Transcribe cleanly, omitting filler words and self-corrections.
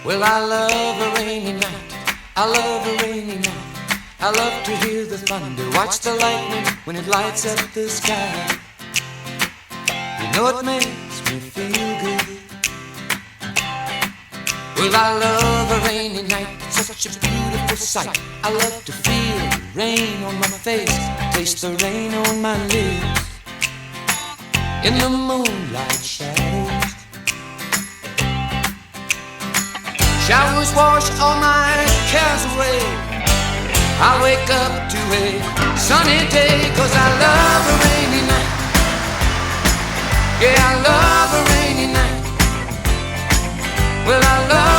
Well, I love a rainy night. I love a rainy night. I love to hear the thunder, watch the lightning when it lights up the sky. You know it makes me feel good. Well, I love a rainy night, it's such a beautiful sight. I love to feel the rain on my face, taste the rain on my lips. In the moonlight shadows, showers wash all my cares away. I wake up to a sunny day, 'cause I love a rainy night. Yeah, I love a rainy night. Well, I love